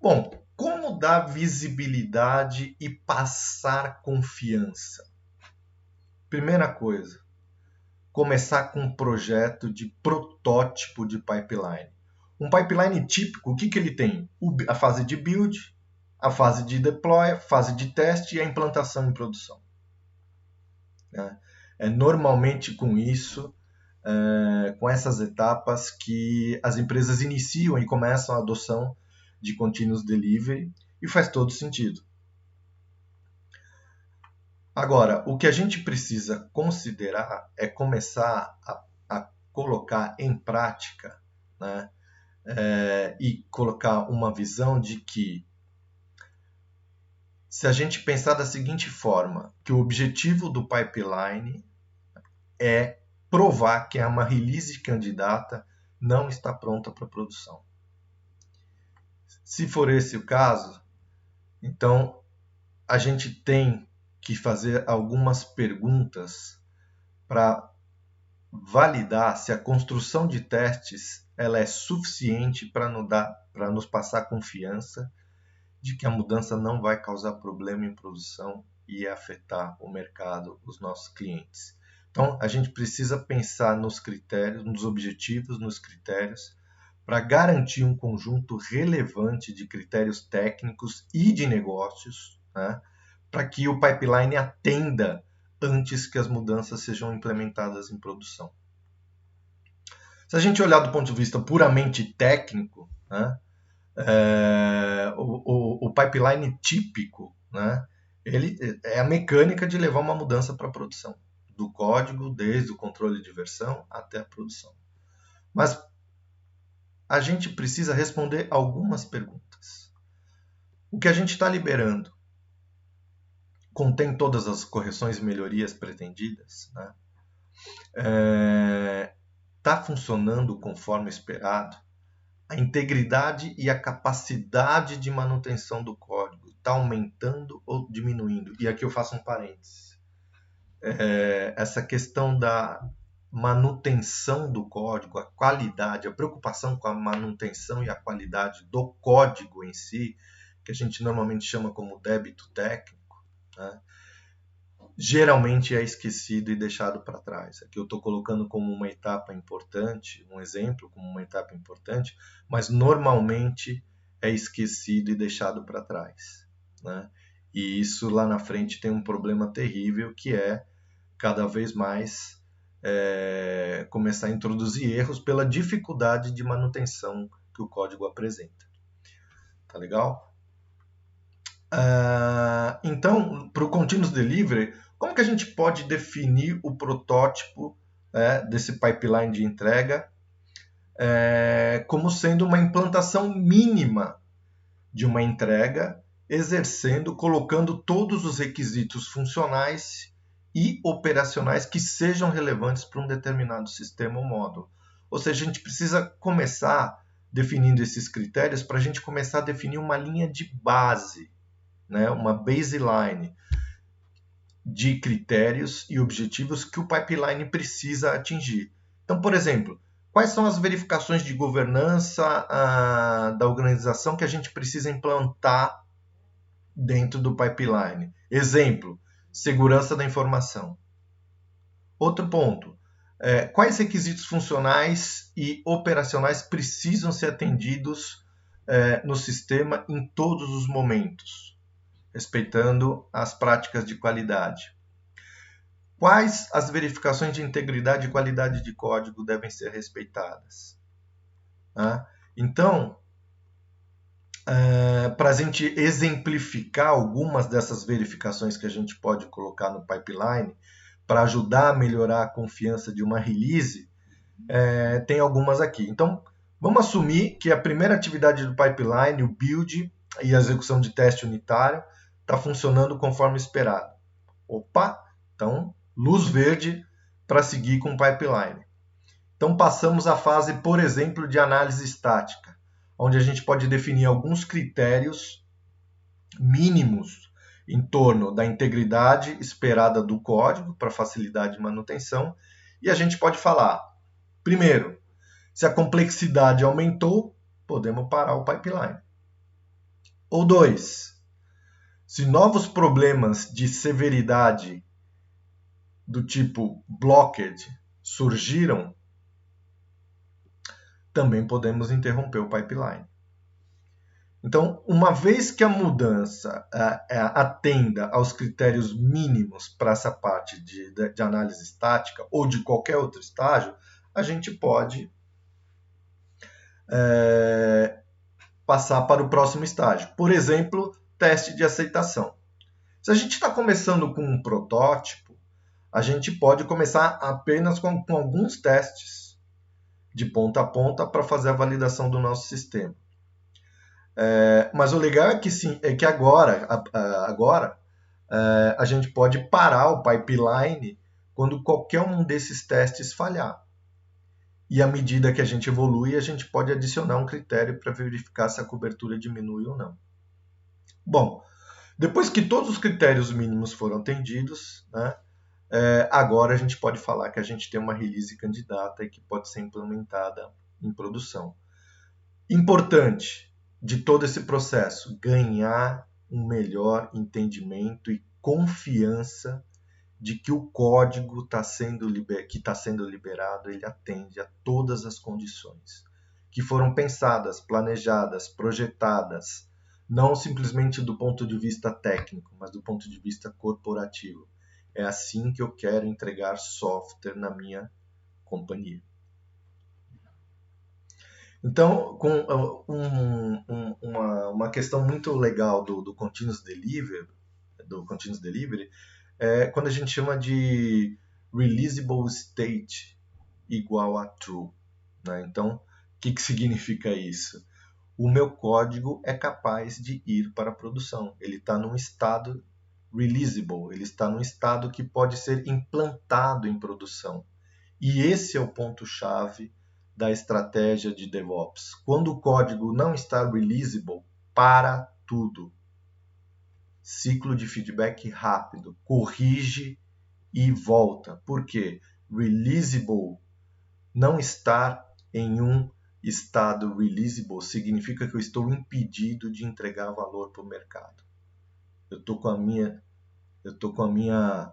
Bom, como dar visibilidade e passar confiança? Primeira coisa, começar com um projeto de protótipo de pipeline. Um pipeline típico, o que ele tem? A fase de build, a fase de deploy, a fase de teste e a implantação em produção. Normalmente com isso, com essas etapas que as empresas iniciam e começam a adoção de continuous delivery e faz todo sentido. Agora, o que a gente precisa considerar é começar a colocar em prática, né, e colocar uma visão de que, se a gente pensar da seguinte forma, que o objetivo do pipeline é provar que uma release candidata não está pronta para produção. Se for esse o caso, então a gente tem que fazer algumas perguntas para validar se a construção de testes ela é suficiente para nos passar confiança de que a mudança não vai causar problema em produção e afetar o mercado, os nossos clientes. Então, a gente precisa pensar nos critérios, nos objetivos, nos critérios, para garantir um conjunto relevante de critérios técnicos e de negócios, né, para que o pipeline atenda antes que as mudanças sejam implementadas em produção. Se a gente olhar do ponto de vista puramente técnico, né, o pipeline típico, né, ele é a mecânica de levar uma mudança para a produção, do código, desde o controle de versão até a produção. Mas a gente precisa responder algumas perguntas. O que a gente está liberando contém todas as correções e melhorias pretendidas? Né? Está funcionando conforme esperado? A integridade e a capacidade de manutenção do código está aumentando ou diminuindo? E aqui eu faço um parênteses. Essa questão da manutenção do código, a qualidade, a preocupação com a manutenção e a qualidade do código em si, que a gente normalmente chama como débito técnico, né? Geralmente é esquecido e deixado para trás. Aqui eu estou colocando como uma etapa importante, um exemplo como uma etapa importante, mas normalmente é esquecido e deixado para trás, né? E isso lá na frente tem um problema terrível, que é cada vez mais começar a introduzir erros pela dificuldade de manutenção que o código apresenta. Tá legal? Então, para o Continuous Delivery, como que a gente pode definir o protótipo desse pipeline de entrega como sendo uma implantação mínima de uma entrega, colocando todos os requisitos funcionais e operacionais que sejam relevantes para um determinado sistema ou módulo. Ou seja, a gente precisa começar definindo esses critérios para a gente começar a definir uma linha de base, né, uma baseline de critérios e objetivos que o pipeline precisa atingir. Então, por exemplo, quais são as verificações de governança da organização que a gente precisa implantar dentro do pipeline? Exemplo, segurança da informação. Outro ponto, quais requisitos funcionais e operacionais precisam ser atendidos no sistema em todos os momentos, respeitando as práticas de qualidade? Quais as verificações de integridade e qualidade de código devem ser respeitadas? Então, para a gente exemplificar algumas dessas verificações que a gente pode colocar no pipeline, para ajudar a melhorar a confiança de uma release, tem algumas aqui. Então, vamos assumir que a primeira atividade do pipeline, o build e a execução de teste unitário, está funcionando conforme esperado. Opa, então, luz verde para seguir com o pipeline. Então, passamos à fase, por exemplo, de análise estática, onde a gente pode definir alguns critérios mínimos em torno da integridade esperada do código para facilidade de manutenção, e a gente pode falar, primeiro, se a complexidade aumentou, podemos parar o pipeline. Ou 2, se novos problemas de severidade do tipo blocked surgiram, também podemos interromper o pipeline. Então, uma vez que a mudança atenda aos critérios mínimos para essa parte de análise estática ou de qualquer outro estágio, a gente pode passar para o próximo estágio. Por exemplo, teste de aceitação. Se a gente está começando com um protótipo, a gente pode começar apenas com alguns testes de ponta a ponta para fazer a validação do nosso sistema. Mas o legal é que agora a gente pode parar o pipeline quando qualquer um desses testes falhar. E à medida que a gente evolui, a gente pode adicionar um critério para verificar se a cobertura diminui ou não. Bom, depois que todos os critérios mínimos foram atendidos, né, agora a gente pode falar que a gente tem uma release candidata e que pode ser implementada em produção. Importante de todo esse processo, ganhar um melhor entendimento e confiança de que o código que está sendo liberado, ele atende a todas as condições que foram pensadas, planejadas, projetadas, não simplesmente do ponto de vista técnico, mas do ponto de vista corporativo. É assim que eu quero entregar software na minha companhia. Então, com uma questão muito legal do Continuous Delivery, é quando a gente chama de Releasable State igual a True. Né? Então, o que significa isso? O meu código é capaz de ir para a produção. Ele está num estado releasable, ele está num estado que pode ser implantado em produção. E esse é o ponto-chave da estratégia de DevOps. Quando o código não está releasable, para tudo. Ciclo de feedback rápido, corrige e volta. Por quê? Releasable, não estar em um estado releasable significa que eu estou impedido de entregar valor para o mercado. Eu estou com a minha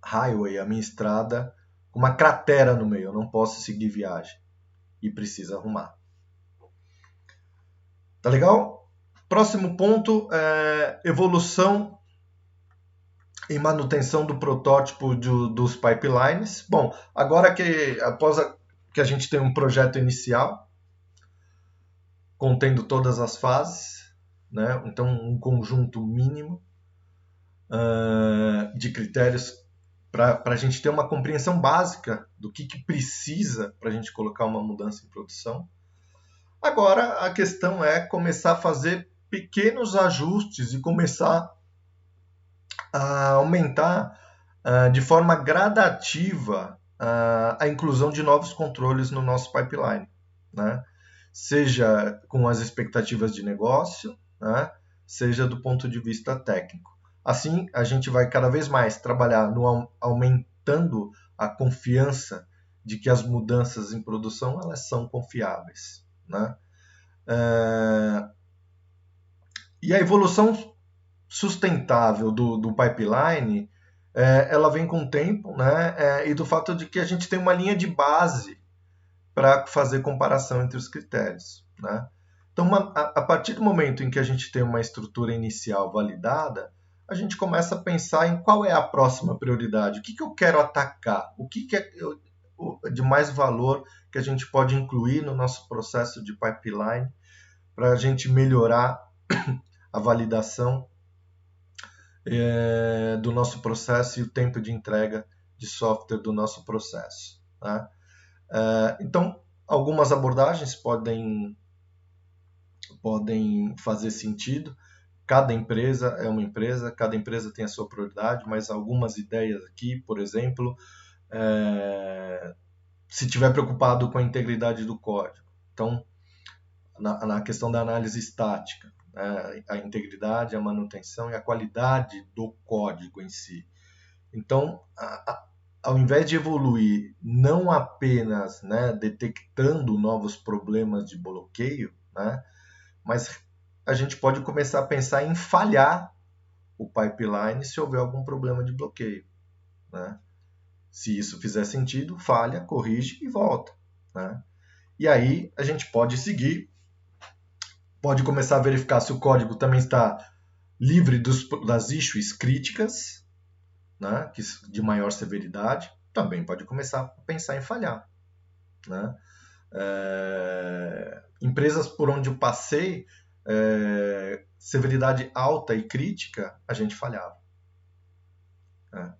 highway, a minha estrada, com uma cratera no meio, eu não posso seguir viagem e precisa arrumar. Tá legal? Próximo ponto é evolução e manutenção do protótipo dos pipelines. Bom, agora após que a gente tem um projeto inicial, contendo todas as fases, né? Então um conjunto mínimo de critérios para a gente ter uma compreensão básica do que precisa para a gente colocar uma mudança em produção. Agora a questão é começar a fazer pequenos ajustes e começar a aumentar de forma gradativa a inclusão de novos controles no nosso pipeline, né? Seja com as expectativas de negócio, né? Seja do ponto de vista técnico. Assim, a gente vai cada vez mais trabalhar aumentando a confiança de que as mudanças em produção elas são confiáveis, né? E a evolução sustentável do pipeline, ela vem com o tempo, né? E do fato de que a gente tem uma linha de base para fazer comparação entre os critérios, né? Então, a partir do momento em que a gente tem uma estrutura inicial validada, a gente começa a pensar em qual é a próxima prioridade, o que eu quero atacar, o que é de mais valor que a gente pode incluir no nosso processo de pipeline para a gente melhorar a validação do nosso processo e o tempo de entrega de software do nosso processo. Né? Então, algumas abordagens podem fazer sentido. Cada empresa é uma empresa, cada empresa tem a sua prioridade, mas algumas ideias aqui, por exemplo, se estiver preocupado com a integridade do código. Então, na questão da análise estática, a integridade, a manutenção e a qualidade do código em si. Então, ao invés de evoluir não apenas, né, detectando novos problemas de bloqueio, né, mas a gente pode começar a pensar em falhar o pipeline se houver algum problema de bloqueio, né? Se isso fizer sentido, falha, corrige e volta, né? E aí a gente pode seguir, pode começar a verificar se o código também está livre das issues críticas, né, de maior severidade. Também pode começar a pensar em falhar, né? Empresas por onde eu passei, severidade alta e crítica, a gente falhava, né?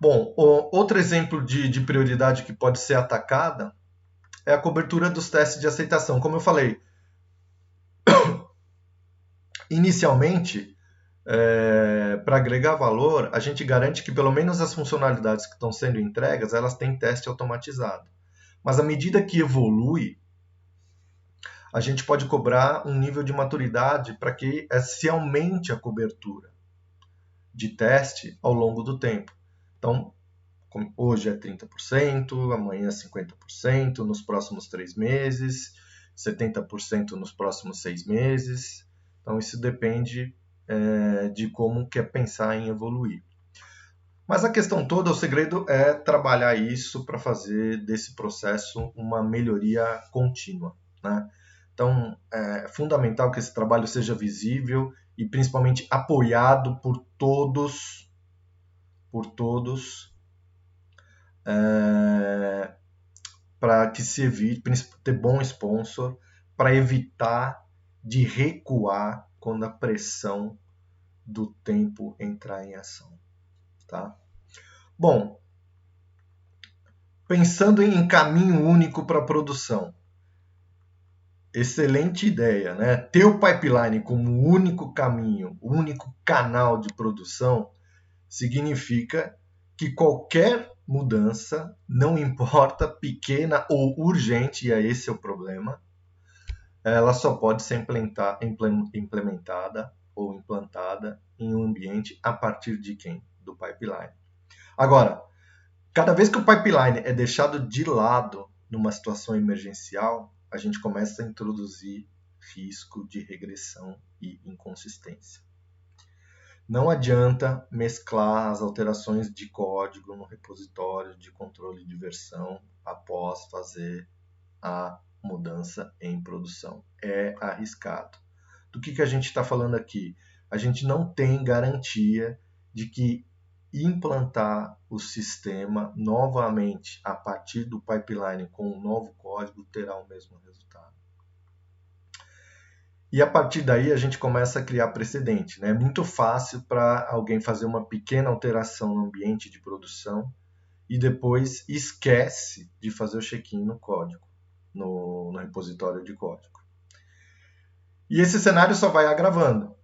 Bom, outro exemplo de prioridade que pode ser atacada é a cobertura dos testes de aceitação. Como eu falei, inicialmente, para agregar valor, a gente garante que pelo menos as funcionalidades que estão sendo entregas, elas têm teste automatizado. Mas à medida que evolui, a gente pode cobrar um nível de maturidade para que se aumente a cobertura de teste ao longo do tempo. Então, hoje é 30%, amanhã é 50%, nos próximos 3 meses, 70% nos próximos 6 meses. Então, isso depende de como quer pensar em evoluir. Mas a questão toda, o segredo é trabalhar isso para fazer desse processo uma melhoria contínua, né? Então, é fundamental que esse trabalho seja visível e principalmente apoiado por todos, para que se evite ter bom sponsor, para evitar de recuar quando a pressão do tempo entrar em ação, tá? Bom, pensando em caminho único para a produção, excelente ideia, né? Ter o pipeline como único caminho, único canal de produção, significa que qualquer mudança, não importa pequena ou urgente, e esse é o problema, ela só pode ser implementada ou implantada em um ambiente a partir de quem? Do pipeline. Agora, cada vez que o pipeline é deixado de lado numa situação emergencial, a gente começa a introduzir risco de regressão e inconsistência. Não adianta mesclar as alterações de código no repositório de controle de versão após fazer a mudança em produção. É arriscado. Do que a gente está falando aqui? A gente não tem garantia de que implantar o sistema novamente a partir do pipeline com um novo código terá o mesmo resultado. E a partir daí a gente começa a criar precedente, né? É muito fácil para alguém fazer uma pequena alteração no ambiente de produção e depois esquece de fazer o check-in no código, no repositório de código. E esse cenário só vai agravando,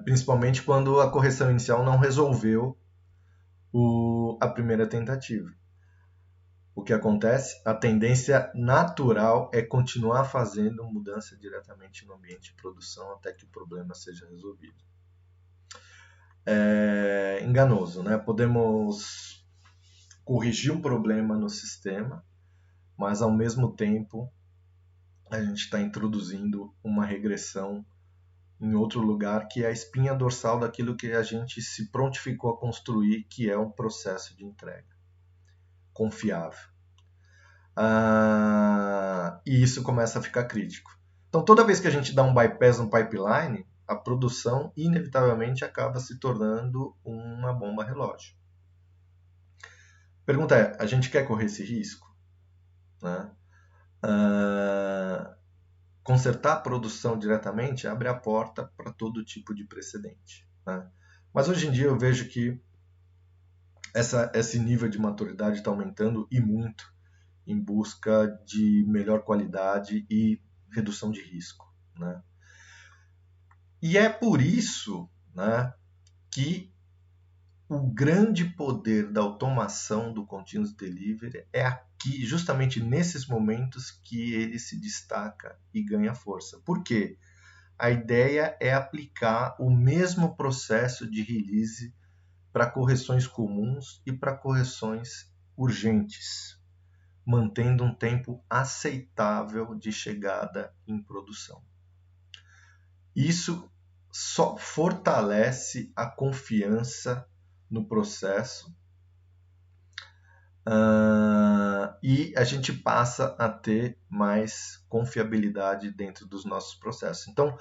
principalmente quando a correção inicial não resolveu a primeira tentativa. O que acontece? A tendência natural é continuar fazendo mudança diretamente no ambiente de produção até que o problema seja resolvido. É enganoso, né? Podemos corrigir um problema no sistema, mas ao mesmo tempo a gente está introduzindo uma regressão em outro lugar, que é a espinha dorsal daquilo que a gente se prontificou a construir, que é um processo de entrega confiável. E isso começa a ficar crítico. Então, toda vez que a gente dá um bypass no pipeline, a produção inevitavelmente acaba se tornando uma bomba relógio. Pergunta é, a gente quer correr esse risco? Né? Consertar a produção diretamente abre a porta para todo tipo de precedente, né? Mas hoje em dia eu vejo que esse nível de maturidade está aumentando e muito em busca de melhor qualidade e redução de risco, né? E é por isso, né, que o grande poder da automação do Continuous Delivery é aqui, justamente nesses momentos, que ele se destaca e ganha força. Por quê? A ideia é aplicar o mesmo processo de release para correções comuns e para correções urgentes. mantendo um tempo aceitável de chegada em produção. Isso só fortalece a confiança no processo e a gente passa a ter mais confiabilidade dentro dos nossos processos. Então,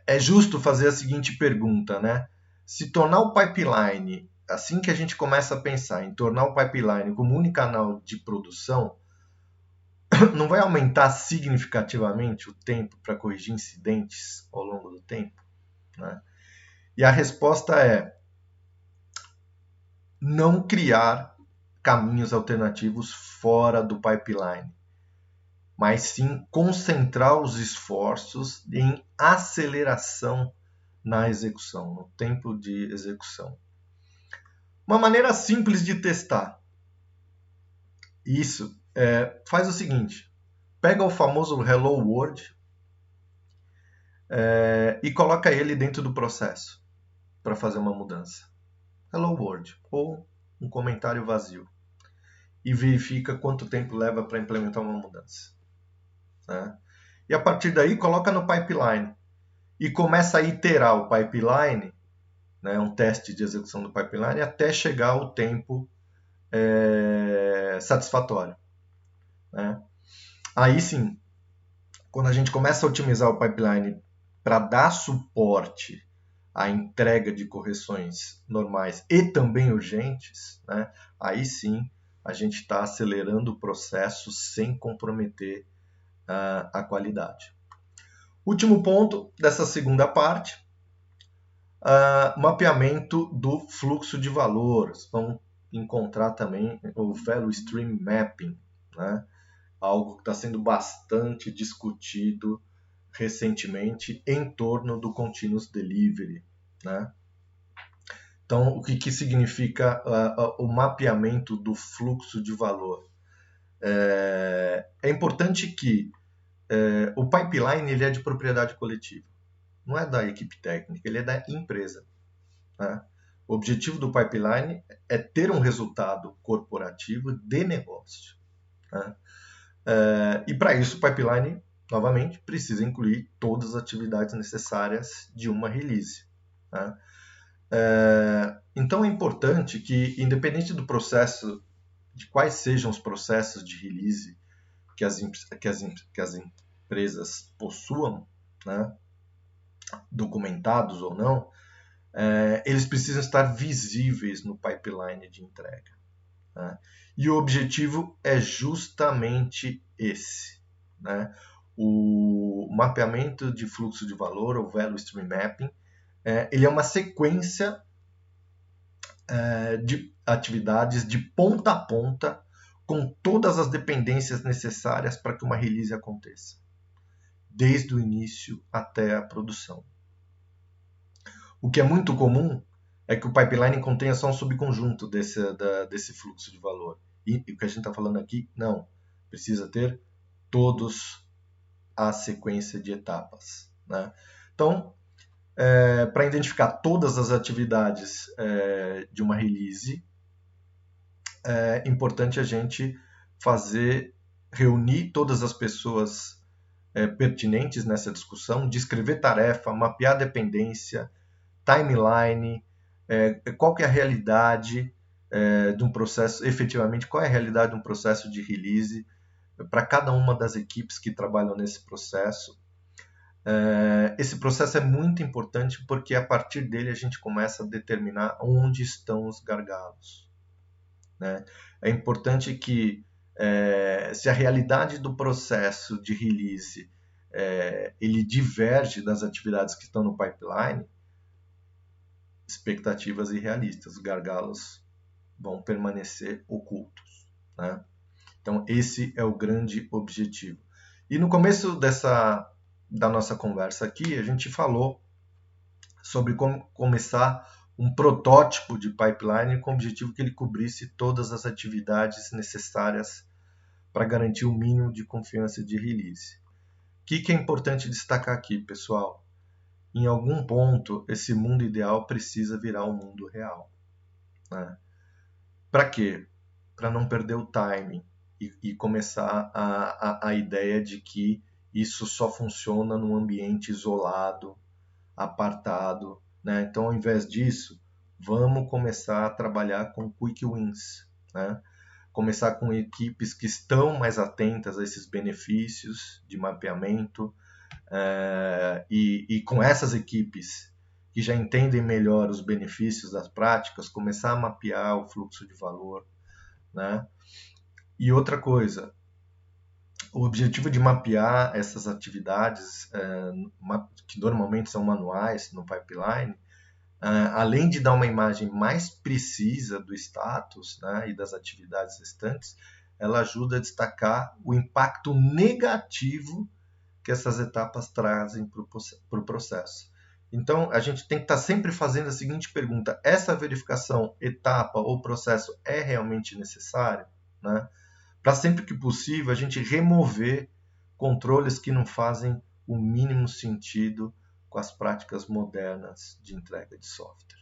é justo fazer a seguinte pergunta, né? Se tornar o pipeline, assim que a gente começa a pensar em tornar o pipeline como único canal de produção, não vai aumentar significativamente o tempo para corrigir incidentes ao longo do tempo? Né? E a resposta é não criar caminhos alternativos fora do pipeline, mas sim concentrar os esforços em aceleração na execução, no tempo de execução. Uma maneira simples de testar isso faz o seguinte: pega o famoso Hello World e coloca ele dentro do processo para fazer uma mudança. Hello World, ou um comentário vazio, e verifica quanto tempo leva para implementar uma mudança. Né? E a partir daí coloca no pipeline e começa a iterar o pipeline, né, um teste de execução do pipeline, até chegar ao tempo satisfatório. Né? Aí sim, quando a gente começa a otimizar o pipeline para dar suporte à entrega de correções normais e também urgentes, né, aí sim a gente está acelerando o processo sem comprometer a qualidade. Último ponto dessa segunda parte, mapeamento do fluxo de valor. Vamos encontrar também o Value Stream Mapping, né? Algo que está sendo bastante discutido recentemente em torno do Continuous Delivery. Né? Então, o que significa o mapeamento do fluxo de valor? É importante que o pipeline ele é de propriedade coletiva, não é da equipe técnica, ele é da empresa. Né? O objetivo do pipeline é ter um resultado corporativo de negócio. Né? E para isso o pipeline, novamente, precisa incluir todas as atividades necessárias de uma release. Né? Então é importante que, independente do processo, de quais sejam os processos de release que as empresas possuam, né, documentados ou não, eles precisam estar visíveis no pipeline de entrega. Né? E o objetivo é justamente esse. Né? O mapeamento de fluxo de valor, ou Value Stream Mapping, ele é uma sequência de atividades de ponta a ponta com todas as dependências necessárias para que uma release aconteça, desde o início até a produção. O que é muito comum é que o pipeline contenha só um subconjunto desse fluxo de valor. E o que a gente está falando aqui, não. Precisa ter todos a sequência de etapas. Né? Então, para identificar todas as atividades de uma release, é importante a gente reunir todas as pessoas pertinentes nessa discussão, descrever tarefa, mapear dependência, timeline, qual que é a realidade de um processo, efetivamente, qual é a realidade de um processo de release para cada uma das equipes que trabalham nesse processo. Esse processo é muito importante porque a partir dele a gente começa a determinar onde estão os gargalos. Né? É importante que, se a realidade do processo de release ele diverge das atividades que estão no pipeline, expectativas irrealistas, os gargalos vão permanecer ocultos. Né? Então, esse é o grande objetivo. E no começo da nossa conversa aqui, a gente falou sobre como começar um protótipo de pipeline com o objetivo que ele cobrisse todas as atividades necessárias para garantir o mínimo de confiança de release. O que é importante destacar aqui, pessoal? Em algum ponto, esse mundo ideal precisa virar um mundo real. Né? Para quê? Para não perder o timing e começar a ideia de que isso só funciona num ambiente isolado, apartado, né? Então, ao invés disso, vamos começar a trabalhar com quick wins, né? Começar com equipes que estão mais atentas a esses benefícios de mapeamento, e com essas equipes que já entendem melhor os benefícios das práticas, começar a mapear o fluxo de valor, né? E outra coisa, o objetivo de mapear essas atividades, que normalmente são manuais no pipeline, além de dar uma imagem mais precisa do status, né, e das atividades restantes, ela ajuda a destacar o impacto negativo que essas etapas trazem para o processo. Então, a gente tem que estar sempre fazendo a seguinte pergunta: essa verificação, etapa ou processo é realmente necessário? Né? Para sempre que possível, a gente remover controles que não fazem o mínimo sentido com as práticas modernas de entrega de software.